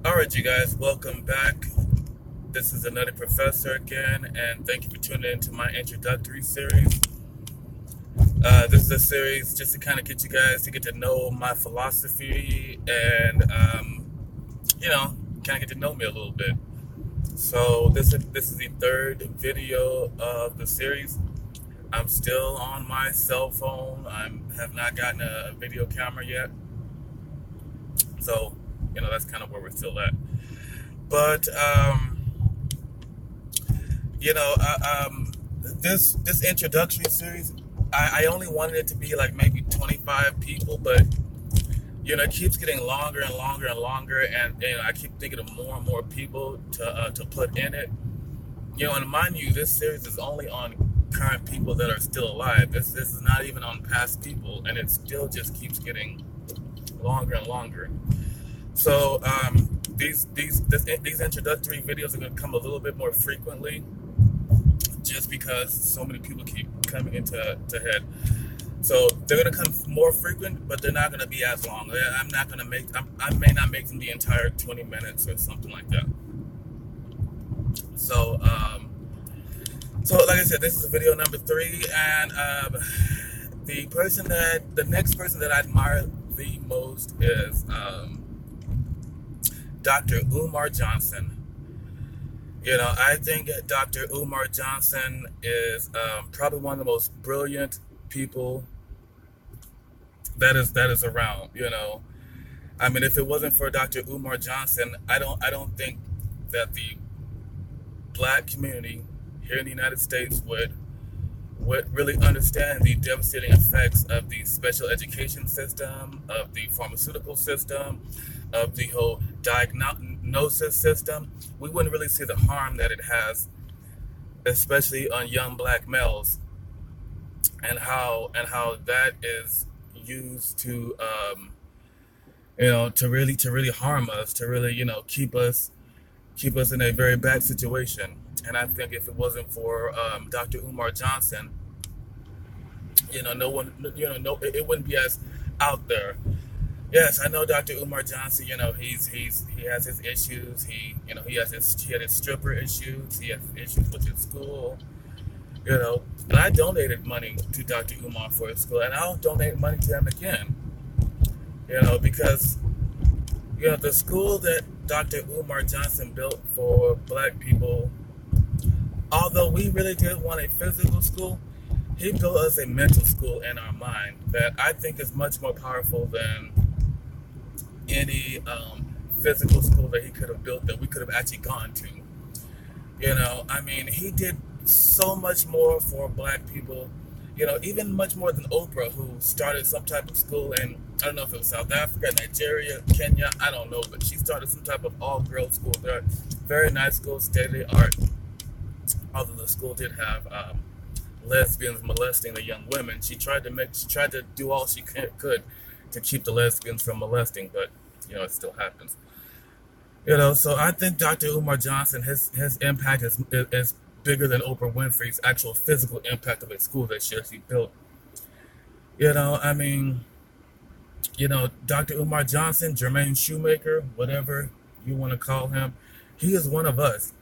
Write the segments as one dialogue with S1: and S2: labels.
S1: All right, you guys, welcome back. This is another professor again, and thank you for tuning into my introductory series. This is a series just to kind of get you guys to get to know my philosophy and, kind of get to know me a little bit. So this is the third video of the series. I'm still on my cell phone. I have not gotten a video camera yet, so that's kind of where we're still at. But you know, this introductory series, I only wanted it to be like maybe 25 people, but it keeps getting longer and longer and longer, and I keep thinking of more and more people to put in it. And mind you, this series is only on current people that are still alive. This is not even on past people, and it still just keeps getting longer and longer. So these introductory videos are going to come a little bit more frequently, just because so many people keep coming into head. So they're going to come more frequent, but they're not going to be as long. I may not make them the entire 20 minutes or something like that. So, like I said, this is video number 3, and the next person that I admire the most is Dr. Umar Johnson. I think Dr. Umar Johnson is probably one of the most brilliant people that is around. I mean, if it wasn't for Dr. Umar Johnson, I don't think that the black community here in the United States would really understand the devastating effects of the special education system, of the pharmaceutical system, of the whole diagnosis system. We wouldn't really see the harm that it has, especially on young black males, and how that is used to to really harm us, to really keep us in a very bad situation. And I think if it wasn't for Dr. Umar Johnson, no one, it wouldn't be as out there. Yes, I know Dr. Umar Johnson. He has his issues. He had his stripper issues. He has issues with his school. And I donated money to Dr. Umar for his school, and I'll donate money to him again. Because the school that Dr. Umar Johnson built for black people, although we really did want a physical school, he built us a mental school in our mind that I think is much more powerful than any physical school that he could have built that we could have actually gone to. I mean, he did so much more for black people, even much more than Oprah, who started some type of school in, I don't know if it was South Africa, Nigeria, Kenya, I don't know, but she started some type of all-girls school there. Very nice school, state-of-the-art. Although the school did have lesbians molesting the young women, she tried to do all she could to keep the lesbians from molesting, but it still happens. So I think Dr. Umar Johnson, his impact is bigger than Oprah Winfrey's actual physical impact of a school that she actually built. I mean, Dr. Umar Johnson, Jermaine Shoemaker, whatever you want to call him, he is one of us.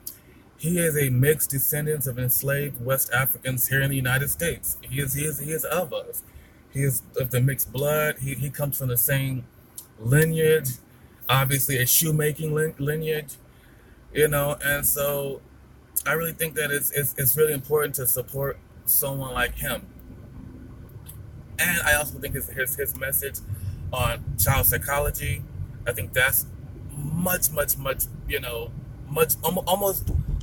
S1: He is a mixed descendant of enslaved West Africans here in the United States. He is of us. He is of the mixed blood. He comes from the same lineage, obviously a shoemaking lineage, and so I really think that it's really important to support someone like him. And I also think his message on child psychology, I think that's much,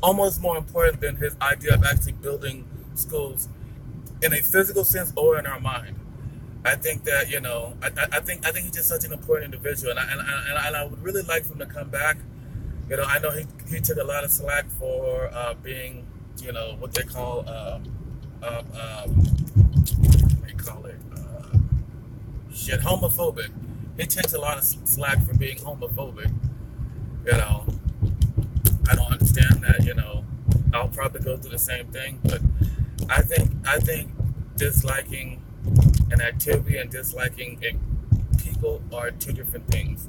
S1: almost more important than his idea of actually building schools in a physical sense or in our mind. I think that I think he's just such an important individual, and I would really like for him to come back. I know he took a lot of slack for being what they call homophobic. He takes a lot of slack for being homophobic. I don't understand that. I'll probably go through the same thing, but I think disliking an activity and disliking people are two different things.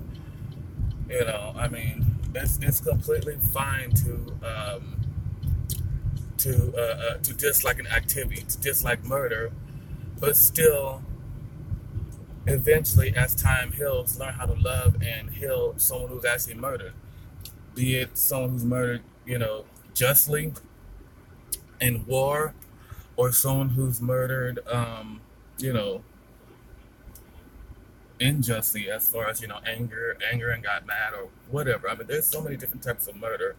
S1: I mean, it's completely fine to dislike an activity, to dislike murder, but still, eventually, as time heals, learn how to love and heal someone who's actually murdered. Be it someone who's murdered, justly in war, or someone who's murdered, you know, unjustly, as far as anger and got mad or whatever. I mean, there's so many different types of murder,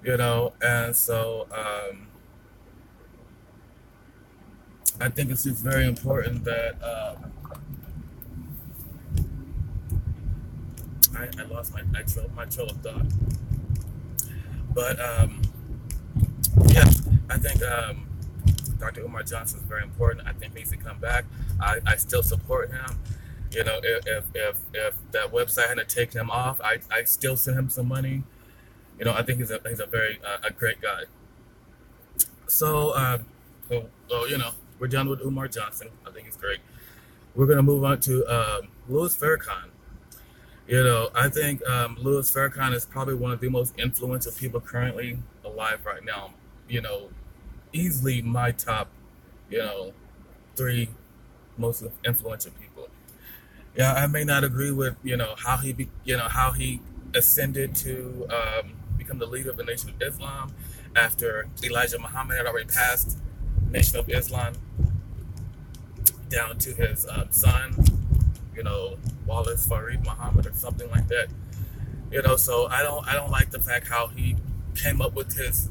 S1: and so I think it's just very important that I lost my trail of thought, but yeah, I think Dr. Umar Johnson is very important. I think he needs to come back. I still support him. If that website hadn't taken him off, I still send him some money. I think he's a very a great guy. So, we're done with Umar Johnson. I think he's great. We're gonna move on to Louis Farrakhan. I think Louis Farrakhan is probably one of the most influential people currently alive right now. You know, Easily my top, you know, three most influential people. Yeah, I may not agree with how he ascended to become the leader of the Nation of Islam after Elijah Muhammad had already passed Nation of Islam down to his son, Wallace Farid Muhammad or something like that. So I don't like the fact how he came up with his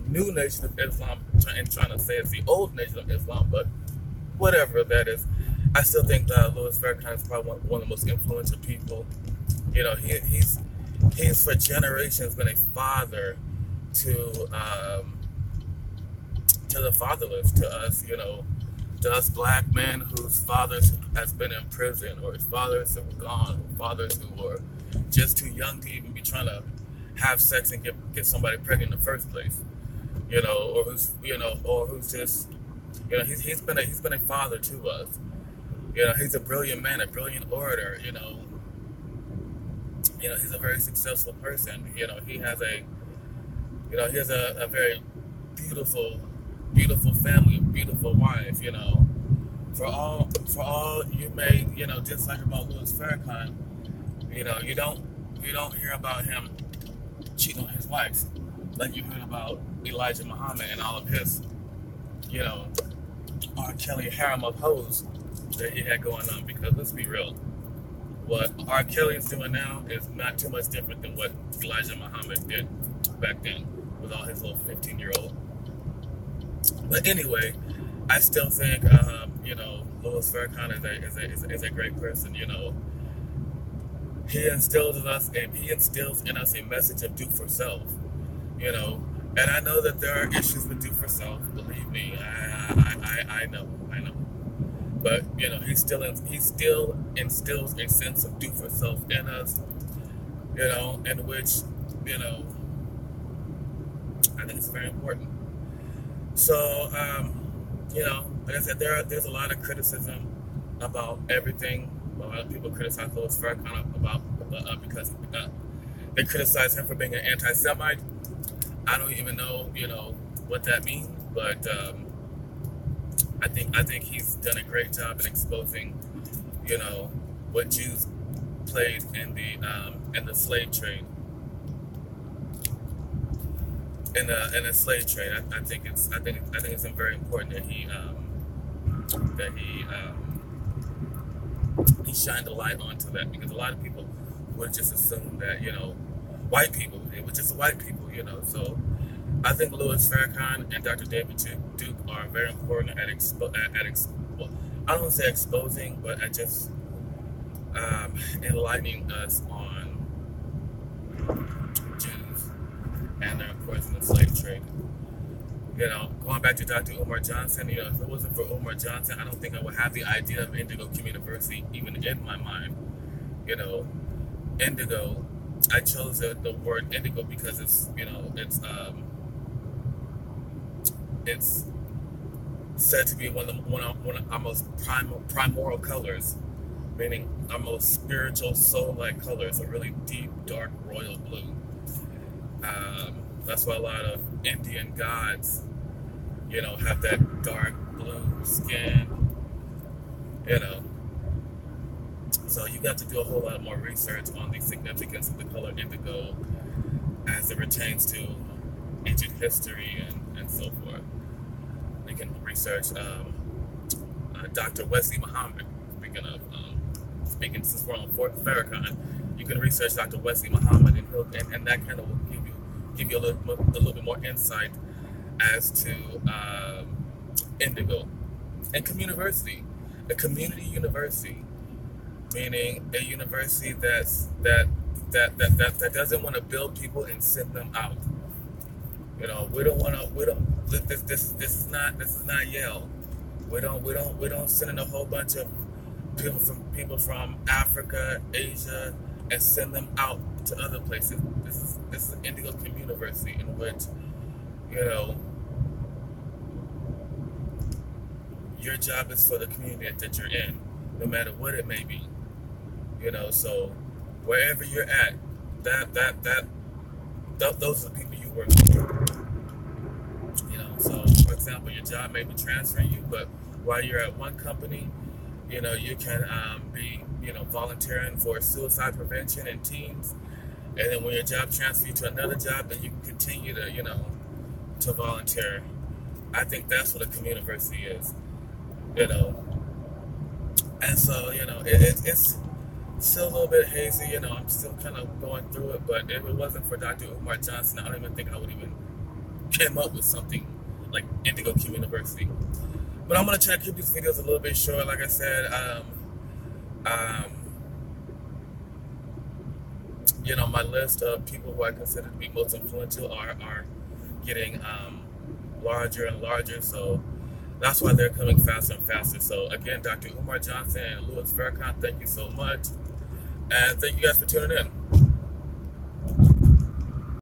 S1: new Nation of Islam and trying to say it's the old Nation of Islam, but whatever that is, I still think that Louis Farrakhan is probably one of the most influential people. He's for generations been a father to the fatherless, to us black men whose fathers has been in prison, or his fathers who were gone, or fathers who were just too young to even be trying to have sex and get somebody pregnant in the first place, or who's just, he's been a father to us. He's a brilliant man, a brilliant orator. He's a very successful person. He has a very beautiful, beautiful family, beautiful wife. For all you may dislike about Louis Farrakhan, you don't hear about him cheating on his wife like you heard about Elijah Muhammad and all of his, R. Kelly harem of hoes that he had going on. Because let's be real, what R. Kelly is doing now is not too much different than what Elijah Muhammad did back then with all his little 15-year-old. But anyway, I still think Louis Farrakhan is a great person. He instills in us a message of do for self. And I know that there are issues with do for self. Believe me, I know. But he still instills a sense of do for self in us. In which I think it's very important. So like I said, there's a lot of criticism about everything. A lot of people criticize Louis Farrakhan because they criticize him for being an anti-Semite. I don't even know what that means, but I think he's done a great job in exposing what Jews played in the slave trade. In the slave trade, I think it's very important that he shined a light onto that, because a lot of people would just assume that white people, it was just white people, So I think Louis Farrakhan and Dr. David Duke are very important at well, I don't want to say exposing, but at just enlightening us on Jews and their importance in the slave trade. Going back to Dr. Umar Johnson, if it wasn't for Umar Johnson, I don't think I would have the idea of Indigo Community University even in my mind. Indigo, I chose the word indigo because it's said to be one of our most primordial colors. meaning our most spiritual soul-like color is a really deep, dark royal blue. That's why a lot of Indian gods, have that dark blue skin, you know. So you got to do a whole lot more research on the significance of the color indigo as it pertains to ancient history and so forth. You can research Dr. Wesley Muhammad. Speaking since we're on Farrakhan, you can research Dr. Wesley Muhammad, and that kind of will give you a little bit more insight as to indigo and community, a community university, meaning a university that doesn't want to build people and send them out. We don't want to. We don't. This is not Yale. We don't send in a whole bunch of people from Africa, Asia, and send them out to other places. This is an Indigo Community in which you know your job is for the community that you're in, no matter what it may be. So wherever you're at, those are the people you work with. So for example, your job may be transferring you, but while you're at one company, you can be volunteering for suicide prevention in teams, and then when your job transfers you to another job, then you can continue to volunteer. I think that's what a community university is, and so it's still a little bit hazy. I'm still kind of going through it, but if it wasn't for Dr. Umar Johnson, I don't even think I would even came up with something like Indigo Community University. But I'm gonna try to keep these videos a little bit short. Like I said, my list of people who I consider to be most influential are getting larger and larger. So that's why they're coming faster and faster. So again, Dr. Umar Johnson and Louis Farrakhan, thank you so much, and thank you guys for tuning in.